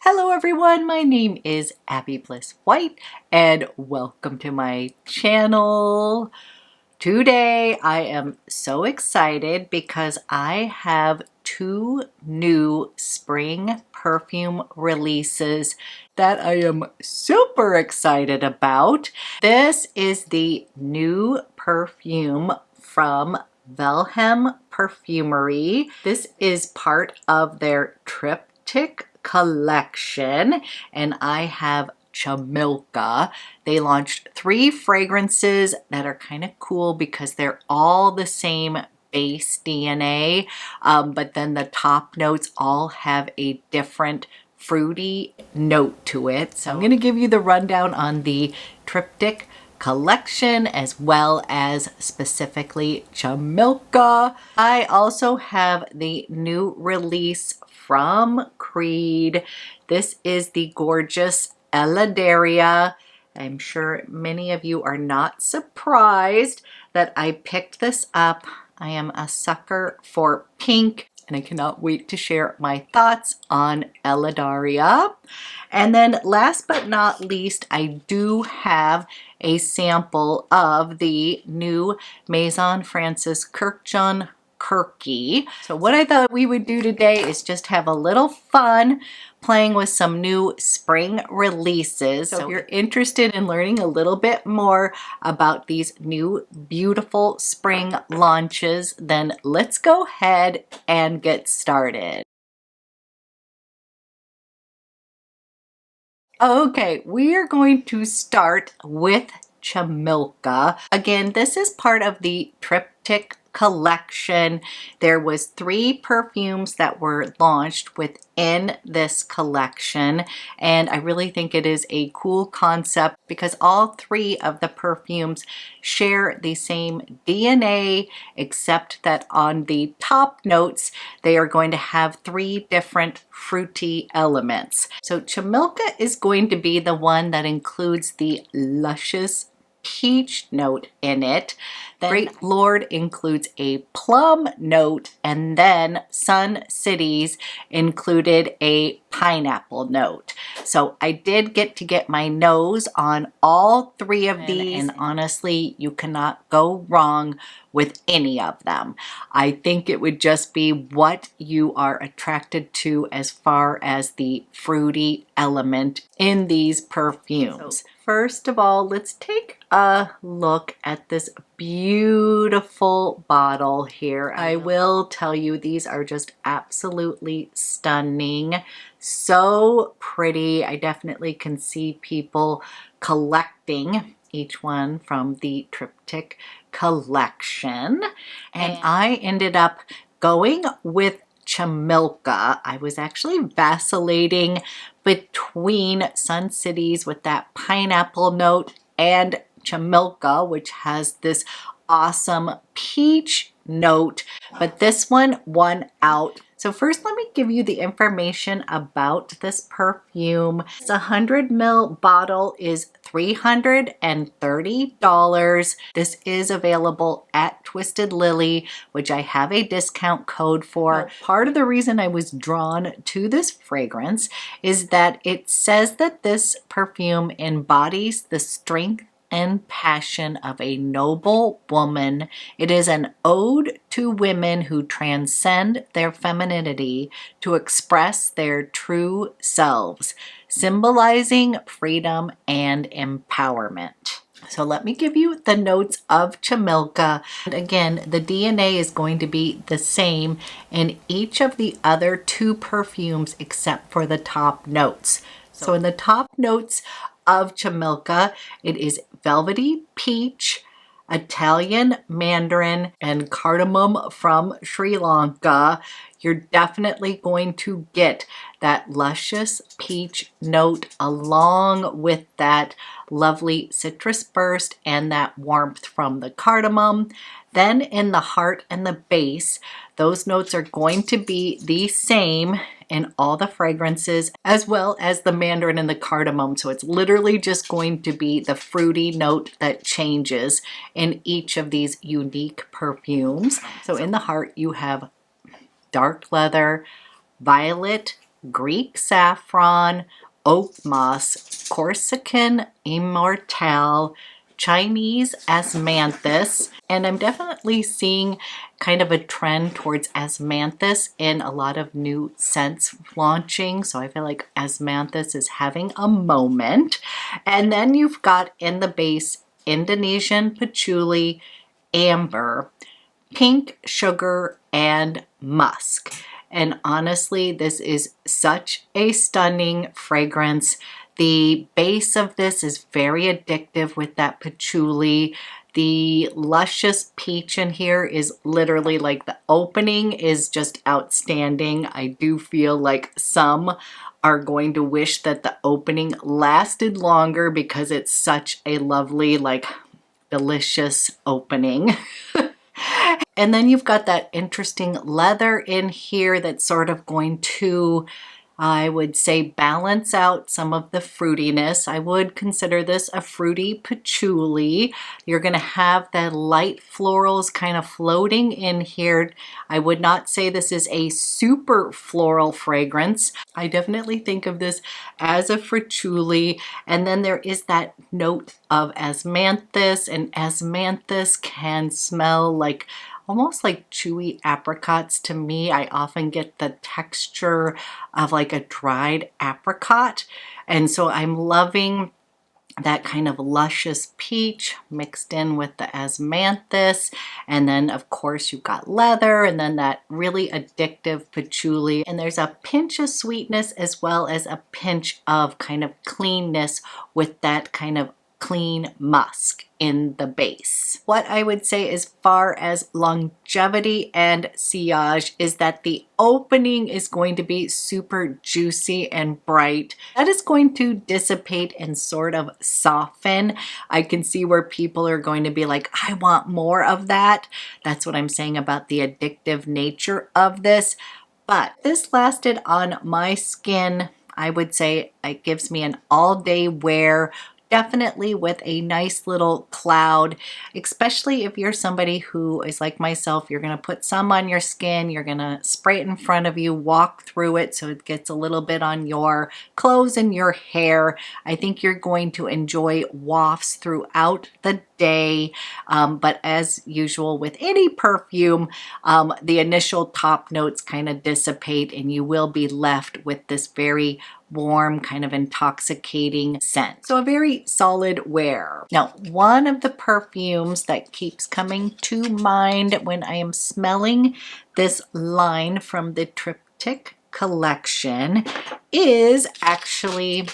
Hello everyone, my name is Abby Bliss White and welcome to my channel. Today I am so excited because I have two new spring perfume releases that I am super excited about. This is the new perfume from Vilhelm Parfumerie. This is part of their Triptych collection, and I have Chamilka. They launched 3 fragrances that are kind of cool because they're all the same base DNA, but then the top notes all have a different fruity note to it. So I'm going to give you the rundown on the Triptych collection as well as specifically Chamilka. I also have the new release from Creed. This is the gorgeous Eladaria. I'm sure many of you are not surprised that I picked this up. I am a sucker for pink and I cannot wait to share my thoughts on Eladaria. And then last but not least, I do have a sample of the new Maison Francis Kurkdjian Kurky. So what I thought we would do today is just have a little fun playing with some new spring releases. So if you're interested in learning a little bit more about these new beautiful spring launches, then let's go ahead and get started. Okay, we are going to start with Chamilka. Again, this is part of the Triptych collection. There was 3 perfumes that were launched within this collection, and I really think it is a cool concept because all 3 of the perfumes share the same DNA, except that on the top notes they are going to have 3 different fruity elements. So Chamilka is going to be the one that includes the luscious peach note in it. Then Great Lord includes a plum note, and then Sun Cities included a pineapple note. So I did get my nose on all 3 of these, and honestly, you cannot go wrong with any of them. I think it would just be what you are attracted to as far as the fruity element in these perfumes. So first of all, let's take a look at this beautiful bottle here. I will tell you, these are just absolutely stunning. So pretty. I definitely can see people collecting each one from the Triptych collection. And I ended up going with Chamilka. I was actually vacillating between Sun Cities with that pineapple note and Chamilka, which has this awesome peach note, but this one won out. So first, let me give you the information about this perfume. It's a 100 ml bottle is $330. This is available at Twisted Lily, which I have a discount code for. Part of the reason I was drawn to this fragrance is that it says that this perfume embodies the strength and passion of a noble woman. It is an ode to women who transcend their femininity to express their true selves, symbolizing freedom and empowerment. So let me give you the notes of Chamilka. And again, the DNA is going to be the same in each of the other 2 perfumes except for the top notes. So in the top notes of Chamilka, it is velvety peach, Italian mandarin, and cardamom from Sri Lanka. You're definitely going to get that luscious peach note along with that lovely citrus burst and that warmth from the cardamom. Then in the heart and the base, those notes are going to be the same in all the fragrances, as well as the mandarin and the cardamom. So it's literally just going to be the fruity note that changes in each of these unique perfumes. So in the heart, you have dark leather, violet, Greek saffron, oak moss, Corsican immortelle, Chinese asmanthus, and I'm definitely seeing kind of a trend towards asmanthus in a lot of new scents launching. So I feel like asmanthus is having a moment. And then you've got in the base Indonesian patchouli, amber, pink sugar, and musk. And honestly, this is such a stunning fragrance. The base of this is very addictive with that patchouli. The luscious peach in here is literally like the opening is just outstanding. I do feel like some are going to wish that the opening lasted longer because it's such a lovely, like, delicious opening. And then you've got that interesting leather in here that's sort of going to, I would say, balance out some of the fruitiness. I would consider this a fruity patchouli. You're going to have the light florals kind of floating in here. I would not say this is a super floral fragrance. I definitely think of this as a patchouli. And then there is that note of asmanthus, and asmanthus can smell like almost like chewy apricots to me. I often get the texture of like a dried apricot. And so I'm loving that kind of luscious peach mixed in with the asmanthus. And then of course you've got leather, and then that really addictive patchouli. And there's a pinch of sweetness as well as a pinch of kind of cleanness with that kind of clean musk in the base. What I would say as far as longevity and sillage is that the opening is going to be super juicy and bright. That is going to dissipate and sort of soften. I can see where people are going to be like, I want more of that. That's what I'm saying about the addictive nature of this. But this lasted on my skin. I would say it gives me an all-day wear. Definitely with a nice little cloud, especially if you're somebody who is like myself. You're going to put some on your skin, you're going to spray it in front of you, walk through it so it gets a little bit on your clothes and your hair. I think you're going to enjoy wafts throughout the day. But as usual with any perfume, the initial top notes kind of dissipate and you will be left with this very warm, kind of intoxicating scent. So a very solid wear. Now, one of the perfumes that keeps coming to mind when I am smelling this line from the Triptych collection is actually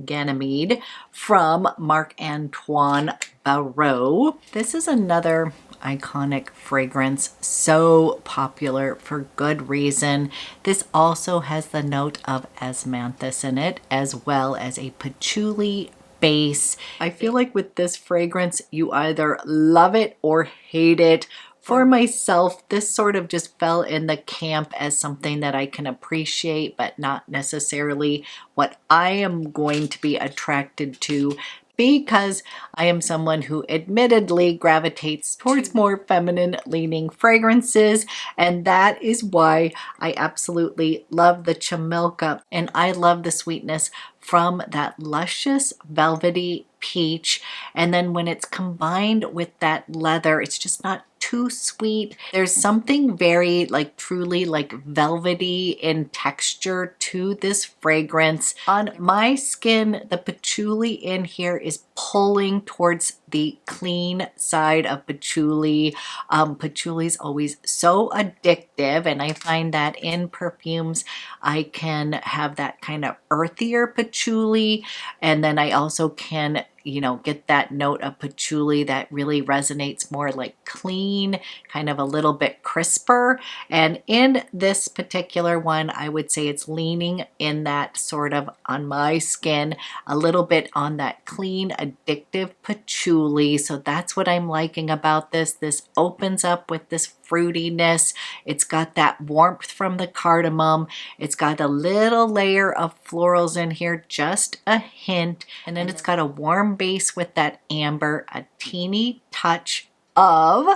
Ganymede from Marc-Antoine Barrault. This is another iconic fragrance, so popular for good reason. This also has the note of asmanthus in it, as well as a patchouli base. I feel like with this fragrance, you either love it or hate it. For myself, this sort of just fell in the camp as something that I can appreciate, but not necessarily what I am going to be attracted to, because I am someone who admittedly gravitates towards more feminine leaning fragrances, and that is why I absolutely love the Chamilka, and I love the sweetness from that luscious velvety peach. And then when it's combined with that leather, it's just not too sweet. There's something very like truly like velvety in texture to this fragrance. On my skin, the patchouli in here is pulling towards the clean side of patchouli. Patchouli is always so addictive, and I find that in perfumes I can have that kind of earthier patchouli, and then I also can, you know, get that note of patchouli that really resonates more like clean, kind of a little bit crisper. And in this particular one, I would say it's leaning in that sort of, on my skin, a little bit on that clean, addictive patchouli. So that's what I'm liking about this. This opens up with this fruitiness. It's got that warmth from the cardamom. It's got a little layer of florals in here, just a hint. And then it's got a warm base with that amber, a teeny touch of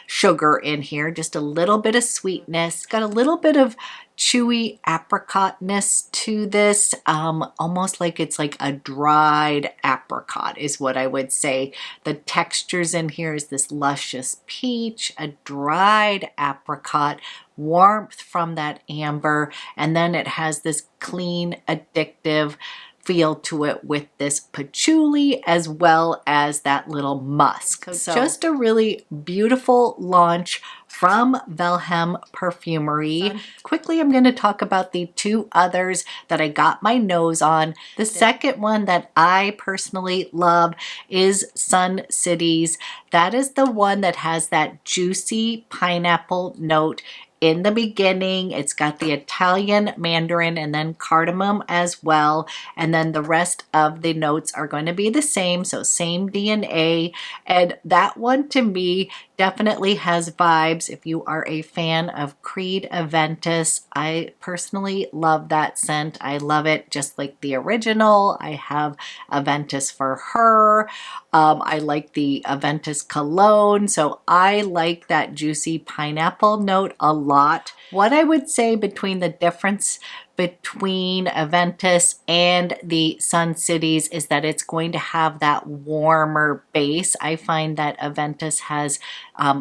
sugar in here, just a little bit of sweetness. Got a little bit of chewy apricotness to this, almost like it's like a dried apricot is what I would say. The textures in here is this luscious peach, a dried apricot, warmth from that amber, and then it has this clean, addictive feel to it with this patchouli as well as that little musk. So just a really beautiful launch from Vilhelm Parfumerie. Quickly, I'm going to talk about the two others that I got my nose on. The second one that I personally love is Sun Cities. That is the one that has that juicy pineapple note in the beginning. It's got the Italian mandarin and then cardamom as well. And then the rest of the notes are going to be the same. So same DNA. And that one to me definitely has vibes. If you are a fan of Creed Aventus, I personally love that scent. I love it just like the original. I have Aventus for her. I like the Aventus cologne. So I like that juicy pineapple note a lot. What I would say between the difference between Aventus and the Sun Cities is that it's going to have that warmer base. I find that Aventus has,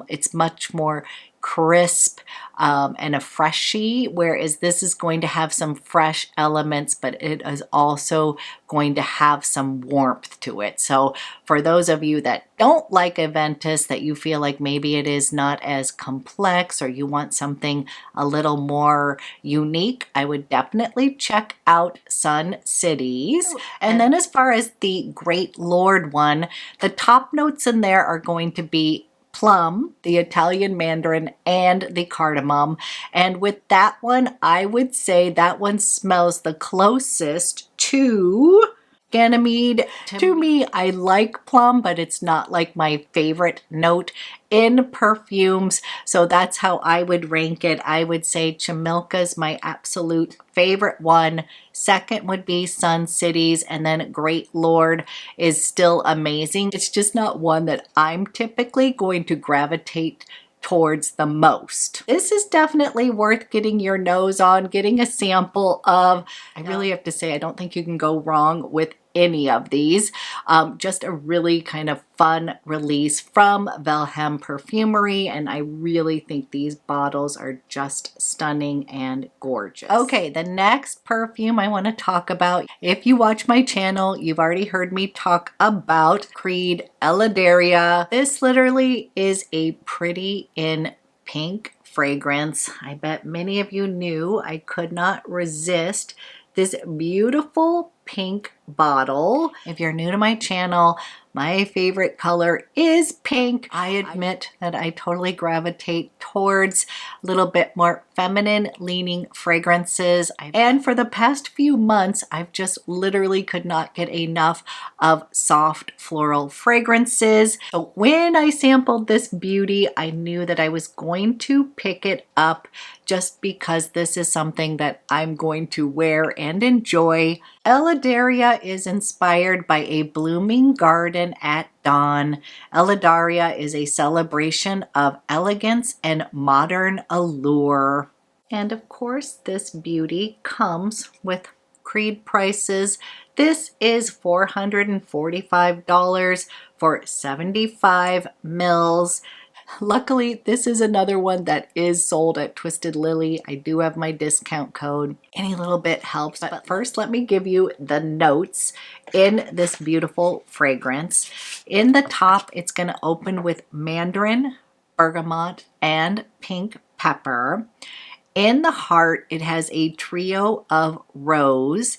it's much more crisp and a freshy, whereas this is going to have some fresh elements, but it is also going to have some warmth to it. So for those of you that don't like Aventus, that you feel like maybe it is not as complex or you want something a little more unique, I would definitely check out Sun Cities. And then as far as the Great Lord one, the top notes in there are going to be plum, the Italian mandarin, and the cardamom. And with that one, I would say that one smells the closest to Ganymede. To me, I like plum, but it's not like my favorite note in perfumes. So that's how I would rank it. I would say Chamilka is my absolute favorite one. Second would be Sun Cities, and then Great Lord is still amazing. It's just not one that I'm typically going to gravitate towards the most. This is definitely worth getting your nose on, getting a sample of. I really have to say, I don't think you can go wrong with any of these. Just a really kind of fun release from Vilhelm Parfumerie, and I really think these bottles are just stunning and gorgeous. Okay, the next perfume I want to talk about, if you watch my channel, you've already heard me talk about Creed Eladaria. This literally is a pretty in pink fragrance. I bet many of you knew I could not resist this beautiful pink bottle. If you're new to my channel, my favorite color is pink. I admit that I totally gravitate towards a little bit more feminine leaning fragrances. And for the past few months, I've just literally could not get enough of soft floral fragrances. So when I sampled this beauty, I knew that I was going to pick it up just because this is something that I'm going to wear and enjoy. Eladaria is inspired by a blooming garden at dawn. Eladaria is a celebration of elegance and modern allure. And of course, this beauty comes with Creed prices. This is $445 for 75 mils. Luckily, this is another one that is sold at Twisted Lily. I do have my discount code. Any little bit helps. But first, let me give you the notes in this beautiful fragrance. In the top, it's going to open with mandarin, bergamot, and pink pepper. In the heart, it has a trio of rose,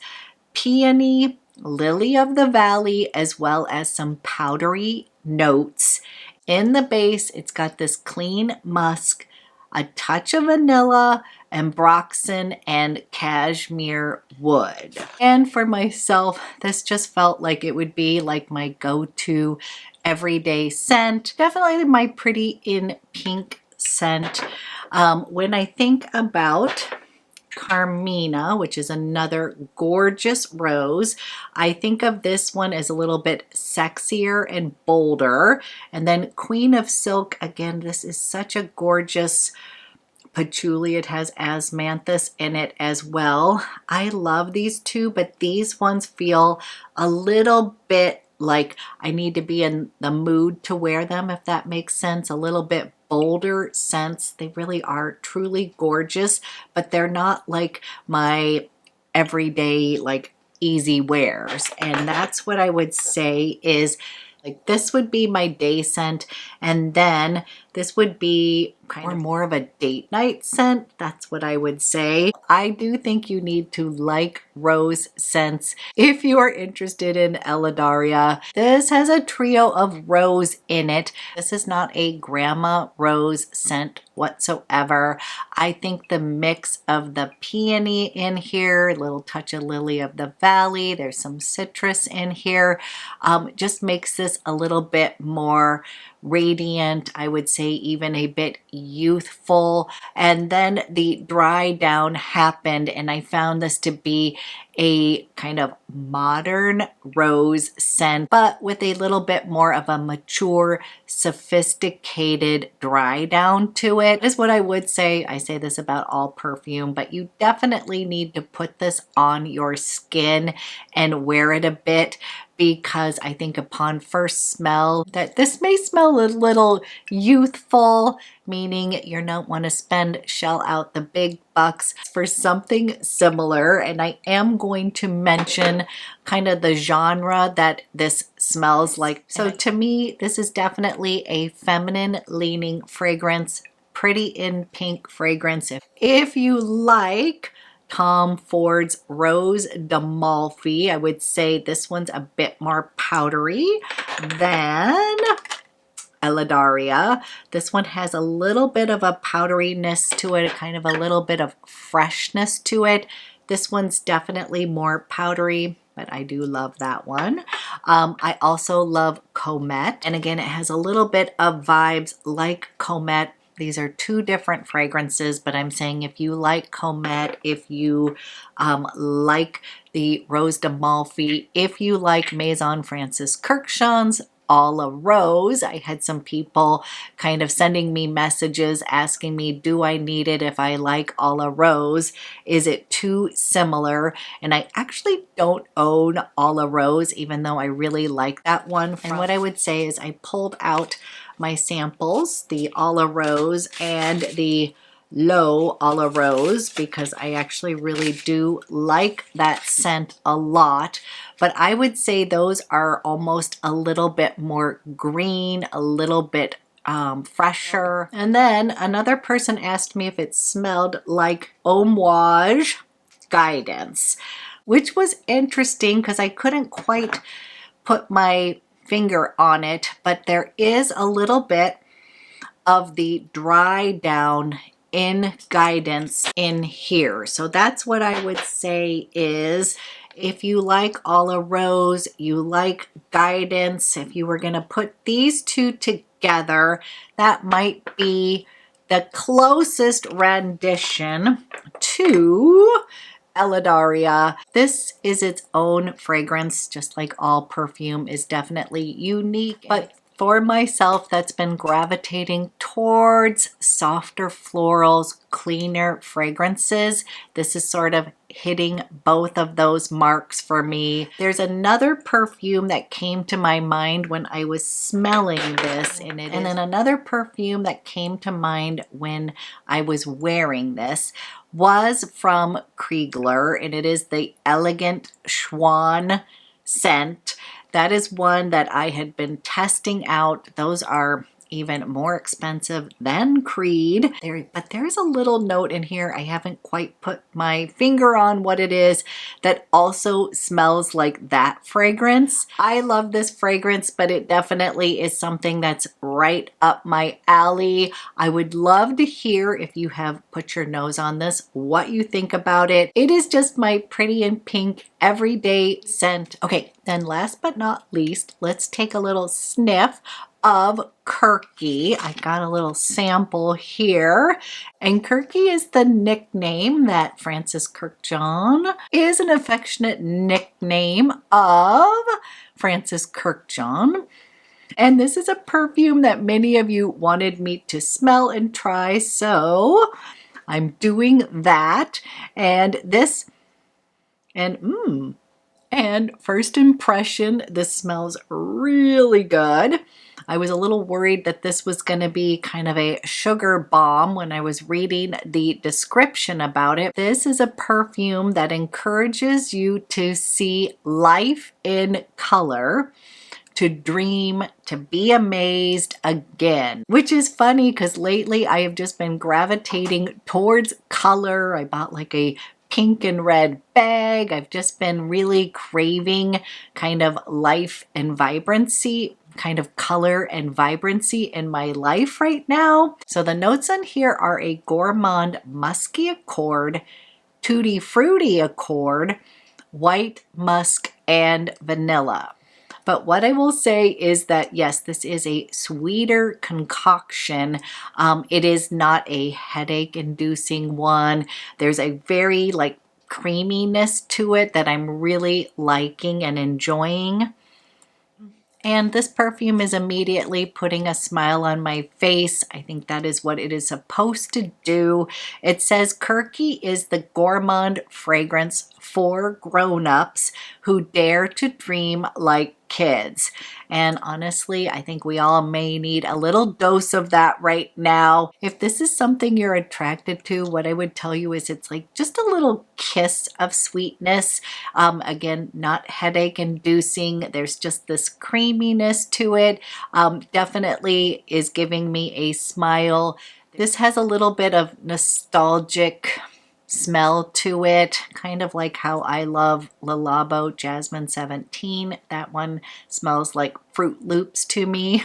peony, lily of the valley, as well as some powdery notes. In the base, it's got this clean musk, a touch of vanilla, ambroxan, and cashmere wood. And for myself, this just felt like it would be like my go-to everyday scent. Definitely my pretty in pink scent. When I think about Carmina, which is another gorgeous rose. I think of this one as a little bit sexier and bolder. And then Queen of Silk, again, this is such a gorgeous patchouli. It has asmanthus in it as well. I love these two, but these ones feel a little bit like I need to be in the mood to wear them, if that makes sense. A little bit bolder scents. They really are truly gorgeous, but they're not like my everyday, like easy wears. And that's what I would say is like this would be my day scent, and then this would be kind of more of a date night scent. That's what I would say. I do think you need to like rose scents if you are interested in Eladaria. This has a trio of rose in it. This is not a grandma rose scent whatsoever. I think the mix of the peony in here, a little touch of lily of the valley, there's some citrus in here, just makes this a little bit more radiant. I would say even a bit youthful. And then the dry down happened, and I found this to be a kind of modern rose scent, but with a little bit more of a mature, sophisticated dry down to it, is what I would say. I say this about all perfume, but you definitely need to put this on your skin and wear it a bit, because I think upon first smell that this may smell a little youthful, meaning you don't want to shell out the big bucks for something similar. And I am going to mention kind of the genre that this smells like. So to me, this is definitely a feminine leaning fragrance, pretty in pink fragrance. If you like Tom Ford's Rose d'Amalfi, I would say this one's a bit more powdery than Eladaria. This one has a little bit of a powderiness to it, kind of a little bit of freshness to it. This one's definitely more powdery, but I do love that one. I also love Comet, and again, it has a little bit of vibes like Comet. These are two different fragrances, but I'm saying if you like Comet, if you like the Rose d'Amalfi, if you like Maison Francis Kurkdjian's A La Rose, I had some people kind of sending me messages asking me, do I need it if I like A La Rose? Is it too similar? And I actually don't own A La Rose, even though I really like that one. And what I would say is I pulled out my samples, the A La Rose and the Low A La Rose, because I actually really do like that scent a lot. But I would say those are almost a little bit more green, a little bit fresher. And then another person asked me if it smelled like Homage Guidance, which was interesting because I couldn't quite put my finger on it, but there is a little bit of the dry down in Guidance in here. So that's what I would say is, if you like A La Rose, you like Guidance, if you were going to put these two together, that might be the closest rendition to Eladaria. This is its own fragrance, just like all perfume is definitely unique. But for myself, that's been gravitating towards softer florals, cleaner fragrances. This is sort of hitting both of those marks for me. There's another perfume that came to my mind when I was smelling this, and then another perfume that came to mind when I was wearing this was from Kriegler, and it is the Elegant Schwan scent. That is one that I had been testing out. Those are even more expensive than Creed. But there's a little note in here, I haven't quite put my finger on what it is, that also smells like that fragrance. I love this fragrance, but it definitely is something that's right up my alley. I would love to hear, if you have put your nose on this, what you think about it. It is just my pretty in pink everyday scent. Okay, then last but not least, let's take a little sniff of Kurky. I got a little sample here. And Kurky is the nickname that Francis Kurkdjian is an affectionate nickname of Francis Kurkdjian. And this is a perfume that many of you wanted me to smell and try, so I'm doing that. And this, and first impression, this smells really good. I was a little worried that this was going to be kind of a sugar bomb when I was reading the description about it. This is a perfume that encourages you to see life in color, to dream, to be amazed again. Which is funny because lately I have just been gravitating towards color. I bought like a pink and red bag. I've just been really craving kind of life and vibrancy, kind of color and vibrancy in my life right now. So the notes on here are a gourmand musky accord, tutti frutti accord, white musk, and vanilla. But what I will say is that, yes, this is a sweeter concoction. It is not a headache-inducing one. There's a very like creaminess to it that I'm really liking and enjoying. And this perfume is immediately putting a smile on my face. I think that is what it is supposed to do. It says Kurky is the gourmand fragrance for grown-ups who dare to dream like kids. And honestly, I think we all may need a little dose of that right now. If this is something you're attracted to, what I would tell you is it's like just a little kiss of sweetness. Again, not headache inducing. There's just this creaminess to it. Definitely is giving me a smile. This has a little bit of nostalgic smell to it, kind of like how I love Le Labo Jasmine 17. That one smells like Fruit Loops to me.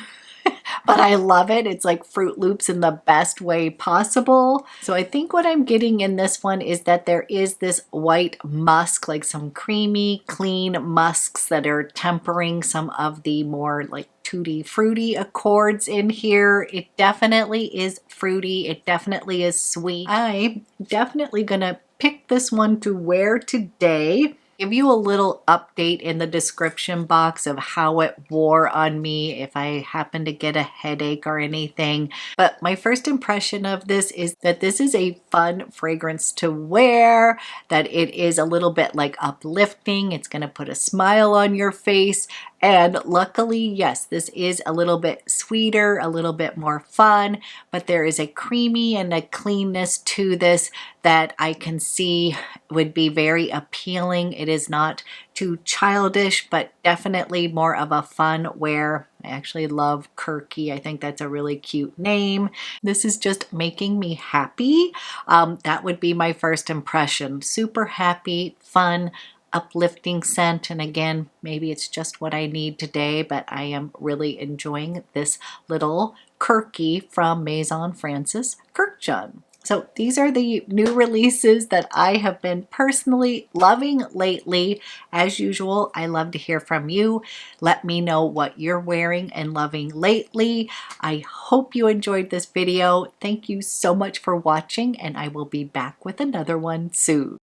But I love it. It's like Fruit Loops in the best way possible. So I think what I'm getting in this one is that there is this white musk, like some creamy, clean musks that are tempering some of the more like tutti fruity accords in here. It definitely is fruity. It definitely is sweet. I'm definitely gonna pick this one to wear today. Give you a little update in the description box of how it wore on me if I happen to get a headache or anything. But my first impression of this is that this is a fun fragrance to wear, that it is a little bit like uplifting. It's going to put a smile on your face. And luckily, yes, this is a little bit sweeter, a little bit more fun, but there is a creamy and a cleanness to this that I can see would be very appealing. It is not too childish, but definitely more of a fun wear. I actually love Kurky. I think that's a really cute name. This is just making me happy. That would be my first impression. Super happy, fun, uplifting scent. And again, maybe it's just what I need today, but I am really enjoying this little Kurky from Maison Francis Kurkdjian. So these are the new releases that I have been personally loving lately. As usual, I love to hear from you. Let me know what you're wearing and loving lately. I hope you enjoyed this video. Thank you so much for watching, and I will be back with another one soon.